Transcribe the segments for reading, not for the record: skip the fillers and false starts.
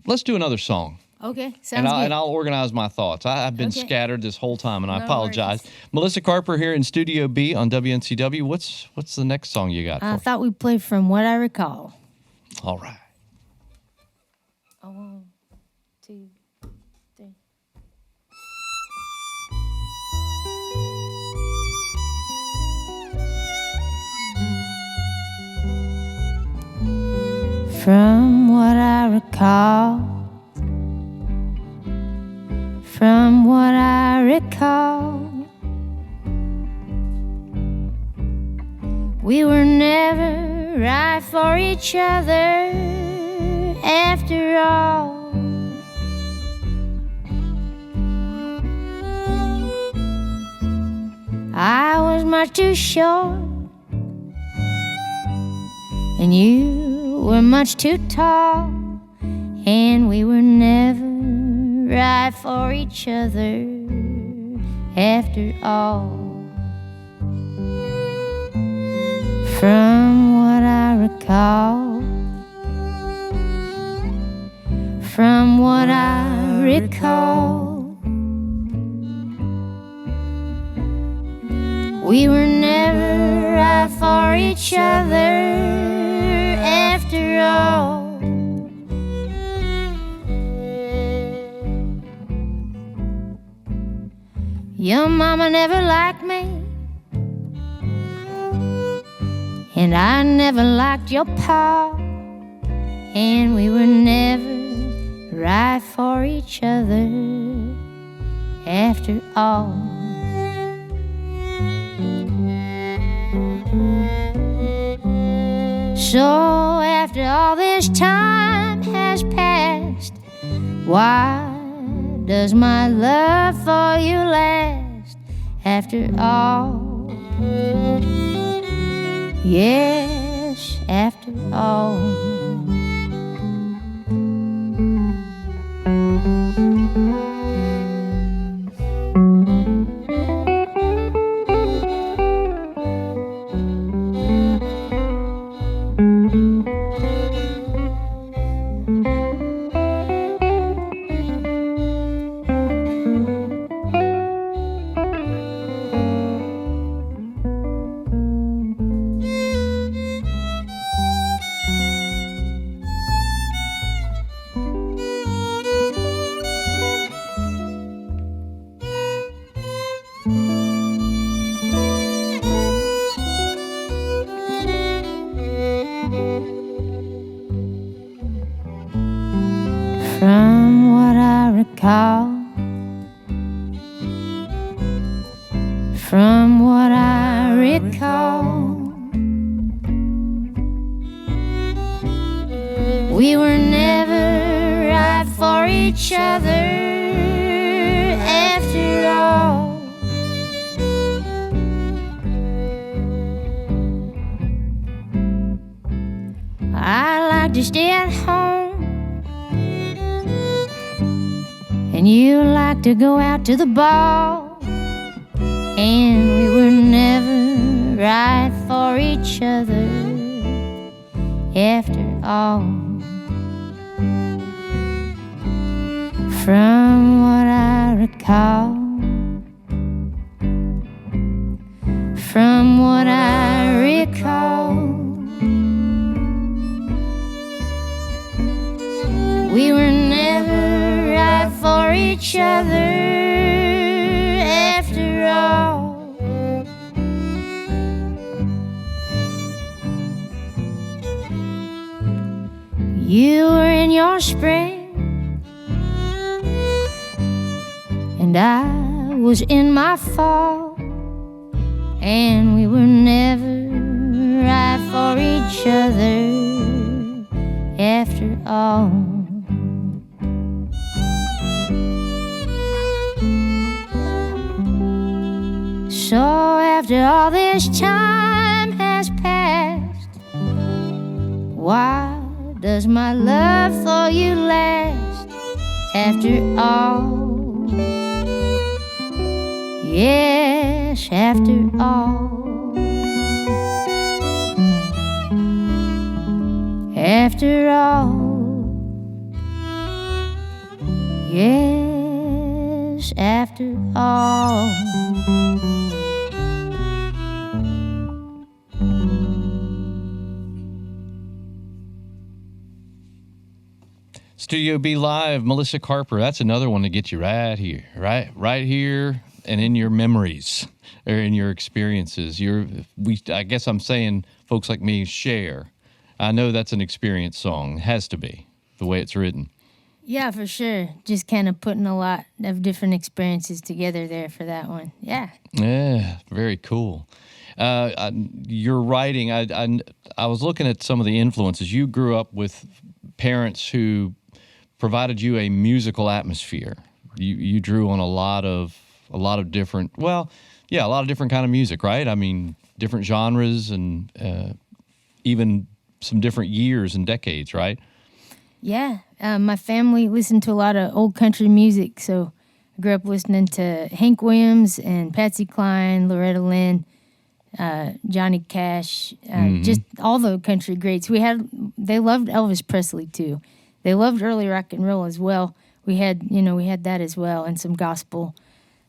let's do another song. Okay, sounds And good. I'll organize my thoughts. I've been Okay. scattered this whole time, and I No apologize. worries. Melissa Carper here in Studio B on WNCW. What's the next song you got I for thought we'd play From What I Recall. me? All right. Oh, 1, 2, 3. From what I recall, from what I recall, we were never right for each other after all. I was much too short, and you were much too tall, and we were never right for each other after all. From what I recall, from what I recall, we were never right for each other after all. Your mama never liked me, and I never liked your pa, and we were never right for each other after all. So after all this time has passed, why does my love for you last after all? Yes, after all. From what I recall, from what I recall, we were never right for each other after all. I like to stay at home, and you like to go out to the ball, and we were never right for each other after all. From what I recall, from what I recall, we were never right for each other after all. You were in your spring, and I was in my fall, and we were never right for each other after all. So after all this time has passed, why does my love for you last after all? Yes, after all. After all. Yes, after all. Studio B Live, Melissa Carper. That's another one to get you right here, right here, and in your memories or in your experiences. I guess I'm saying folks like me share. I know that's an experience song. It has to be the way it's written. Yeah, for sure. Just kind of putting a lot of different experiences together there for that one. Yeah. Yeah, very cool. Your writing, I was looking at some of the influences. You grew up with parents who provided you a musical atmosphere. You drew on a lot of different, a lot of different kind of music, right? I mean, different genres and even some different years and decades, right? Yeah. My family listened to a lot of old country music, so I grew up listening to Hank Williams and Patsy Cline, Loretta Lynn, Johnny Cash, just all the country greats. They loved Elvis Presley too. They loved early rock and roll as well. We had that as well, and some gospel.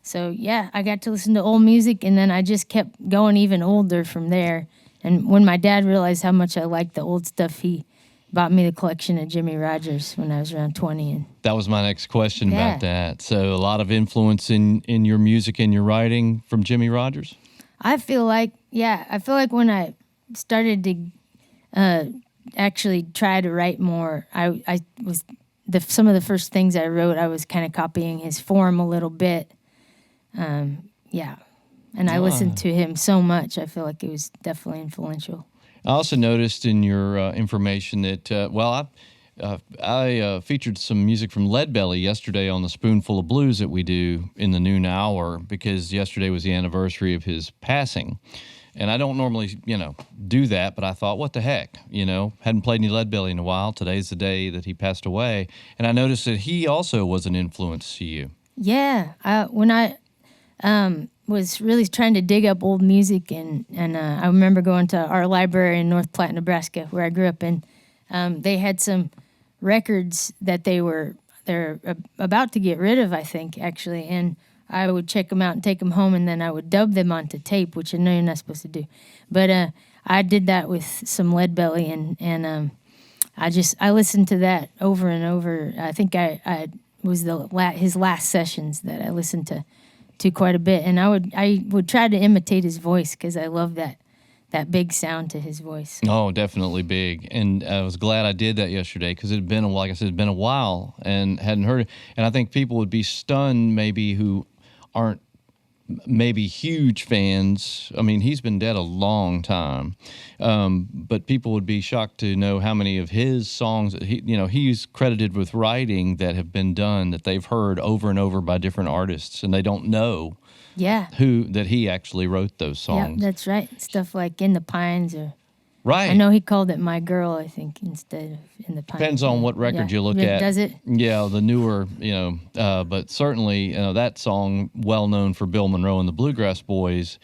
So yeah, I got to listen to old music, and then I just kept going even older from there. And when my dad realized how much I liked the old stuff, he bought me the collection of Jimmy Rogers when I was around 20. And that was my next question about that. So a lot of influence in your music and your writing from Jimmy Rogers? I feel like when I started to actually try to write more, some of the first things I wrote, I was kind of copying his form a little bit. And I listened to him so much. I feel like it was definitely influential. I also noticed in your information that, I featured some music from Leadbelly yesterday on the Spoonful of Blues that we do in the noon hour, because yesterday was the anniversary of his passing. And I don't normally, do that, but I thought, what the heck, hadn't played any Leadbelly in a while. Today's the day that he passed away. And I noticed that he also was an influence to you. Yeah. When I was really trying to dig up old music, and I remember going to our library in North Platte, Nebraska, where I grew up, and they had some records that they're about to get rid of, I think, actually, and I would check them out and take them home, and then I would dub them onto tape, which I know you're not supposed to do. But I did that with some Leadbelly, and I listened to that over and over. I think I was his last sessions that I listened to quite a bit, and I would try to imitate his voice because I love that big sound to his voice. Oh, definitely big. And I was glad I did that yesterday, because it had been, like I said, a while and hadn't heard it. And I think people would be stunned, maybe, who aren't maybe huge fans. I mean, he's been dead a long time, but people would be shocked to know how many of his songs that he's credited with writing that have been done that they've heard over and over by different artists, and they don't know that he actually wrote those songs. Yeah, that's right. Stuff like In the Pines, or right. I know he called it My Girl, I think, instead of In the Pines. Depends on what record you look at. Does it? Yeah, the newer, but certainly, that song, well known for Bill Monroe and the Bluegrass Boys,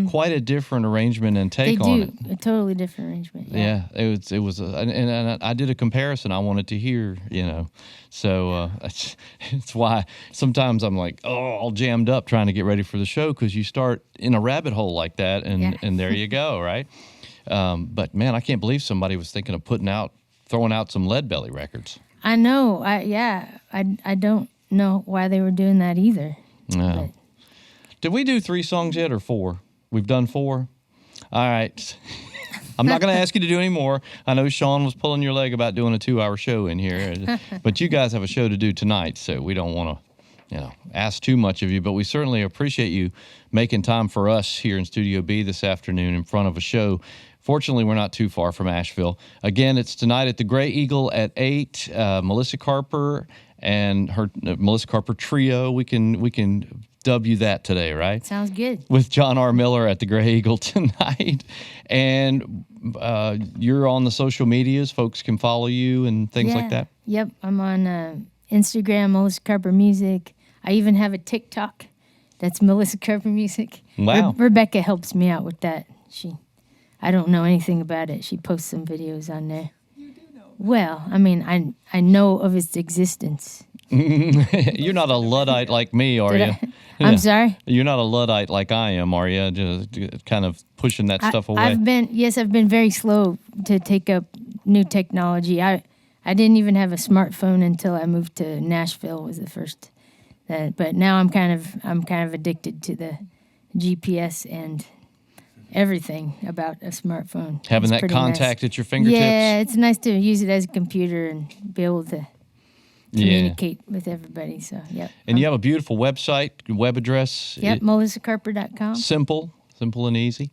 quite a different arrangement and take on it. A totally different arrangement. Yeah, it was, and I did a comparison I wanted to hear, so it's why sometimes I'm like, all jammed up trying to get ready for the show, because you start in a rabbit hole like that, and there you go, right? But man, I can't believe somebody was thinking of throwing out some Leadbelly records. I know. I don't know why they were doing that either. No. Did we do 3 songs yet, or 4? We've done 4. All right. I'm not going to ask you to do any more. I know Sean was pulling your leg about doing a 2-hour show in here, but you guys have a show to do tonight, so we don't want to, ask too much of you, but we certainly appreciate you making time for us here in Studio B this afternoon in front of a show. Fortunately, we're not too far from Asheville. Again, it's tonight at the Gray Eagle at 8. Melissa Carper and her Melissa Carper Trio. We can dub you that today, right? Sounds good. With John R. Miller at the Gray Eagle tonight. And you're on the social medias. Folks can follow you and things like that. Yep, I'm on Instagram, Melissa Carper Music. I even have a TikTok. That's Melissa Carper Music. Wow. Rebecca helps me out with that. I don't know anything about it. She posts some videos on there. You do know. Well, I mean, I know of its existence. You're not a Luddite like me, are you? I'm sorry? You're not a Luddite like I am, are you? Just kind of pushing that stuff away. I've been very slow to take up new technology. I didn't even have a smartphone until I moved to Nashville. Was the first. But now I'm kind of addicted to the GPS and everything about a smartphone. Having It's that pretty contact nice. at your fingertips. Yeah, it's nice to use it as a computer and be able to communicate with everybody. So, yep. And you have a beautiful website, web address. Yep, melissacarper.com. Simple and easy.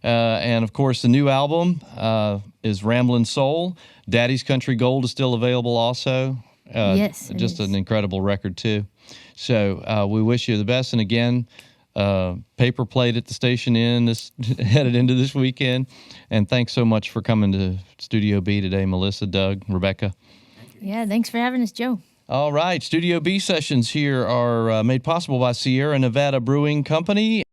And of course, the new album is Ramblin' Soul. Daddy's Country Gold is still available also. Yes, it just is. an incredible record too. So we wish you the best. And again, paper plate at the station headed into this weekend. And thanks so much for coming to Studio B today, Melissa, Doug, Rebecca. Yeah, thanks for having us, Joe. All right, Studio B sessions here are made possible by Sierra Nevada Brewing Company.